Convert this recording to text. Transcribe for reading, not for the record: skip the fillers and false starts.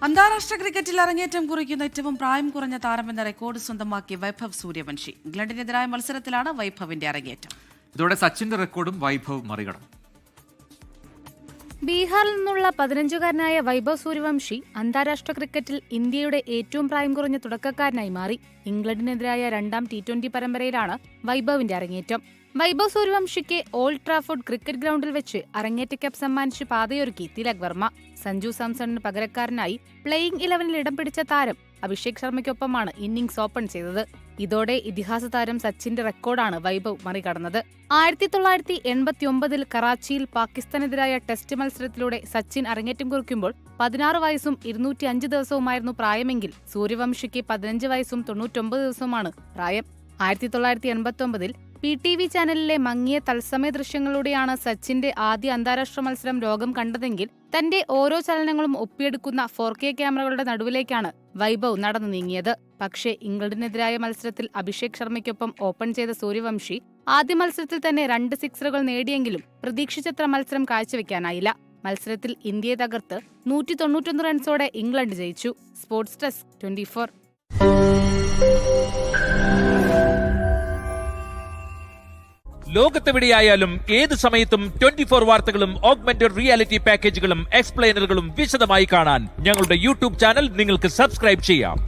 അന്താരാഷ്ട്ര ക്രിക്കറ്റിൽ അരങ്ങേറ്റം കുറിക്കുന്ന ഏറ്റവും പ്രായം കുറഞ്ഞ താരമെന്ന റെക്കോർഡ് സ്വന്തമാക്കി വൈഭവ് സൂര്യവംശി. ഇംഗ്ലണ്ടിനെതിരായ മത്സരത്തിലാണ് വൈഭവിന്റെ അരങ്ങേറ്റം. ഇതോടെ സച്ചിന്റെ റെക്കോർഡും വൈഭവ് മറികടന്നു. ബീഹാറിൽ നിന്നുള്ള 15-കാരനായ വൈഭവ് സൂര്യവംശി അന്താരാഷ്ട്ര ക്രിക്കറ്റിൽ ഇന്ത്യയുടെ ഏറ്റവും പ്രായം കുറഞ്ഞ തുടക്കക്കാരനായി മാറി. ഇംഗ്ലണ്ടിനെതിരായ രണ്ടാം T20 പരമ്പരയിലാണ് വൈഭവിന്റെ അരങ്ങേറ്റം. വൈഭവ് സൂര്യവംശിക്ക് ഓൾഡ് ട്രാഫോർഡ് ക്രിക്കറ്റ് ഗ്രൗണ്ടിൽ വെച്ച് അരങ്ങേറ്റ ക്യാപ്പ് സമ്മാനിച്ച് പാതയൊരുക്കി തിലക് വർമ്മ. സഞ്ജു സാംസണിന് പകരക്കാരനായി പ്ലേയിംഗ് 11-ൽ ഇടം പിടിച്ച താരം അഭിഷേക് ശർമ്മയ്ക്കൊപ്പമാണ് ഇന്നിംഗ്സ് ഓപ്പൺ ചെയ്തത്. ഇതോടെ ഇതിഹാസ താരം സച്ചിന്റെ റെക്കോർഡാണ് വൈഭവ് മറികടന്നത്. 1989-ൽ കറാച്ചിയിൽ പാകിസ്ഥാനെതിരായ ടെസ്റ്റ് മത്സരത്തിലൂടെ സച്ചിൻ അരങ്ങേറ്റം കുറിക്കുമ്പോൾ 16 വയസ്സും 205 ദിവസവുമായിരുന്നു പ്രായമെങ്കിൽ സൂര്യവംശിക്ക് 15 വയസ്സും 99 ദിവസവുമാണ് പ്രായം. 1989-ൽ PTV ചാനലിലെ മങ്ങിയ തത്സമയ ദൃശ്യങ്ങളിലൂടെയാണ് സച്ചിന്റെ ആദ്യ അന്താരാഷ്ട്ര മത്സരം ലോകം കണ്ടതെങ്കിൽ തന്റെ ഓരോ ചലനങ്ങളും ഒപ്പിയെടുക്കുന്ന 4K ക്യാമറകളുടെ നടുവിലേക്കാണ് വൈഭവ് നടന്നു നീങ്ങിയത്. പക്ഷേ ഇംഗ്ലണ്ടിനെതിരായ മത്സരത്തിൽ അഭിഷേക് ശർമ്മയ്ക്കൊപ്പം ഓപ്പൺ ചെയ്ത സൂര്യവംശി ആദ്യ മത്സരത്തിൽ തന്നെ 2 സിക്സറുകൾ നേടിയെങ്കിലും പ്രതീക്ഷിച്ചത്ര മത്സരം കാഴ്ചവെക്കാനായില്ല. മത്സരത്തിൽ ഇന്ത്യയെ തകർത്ത് 191 റൺസോടെ ഇംഗ്ലണ്ട് ജയിച്ചു. Sports desk 24. ലോകത്തെവിടെയായാലും ഏത് സമയത്തും 24 വാർത്തകളും ഓഗ്മെന്റഡ് റിയാലിറ്റി പാക്കേജുകളും എക്സ്പ്ലെയിനറുകളും വിശദമായി കാണാൻ ഞങ്ങളുടെ യൂട്യൂബ് ചാനൽ നിങ്ങൾക്ക് സബ്സ്ക്രൈബ് ചെയ്യാം.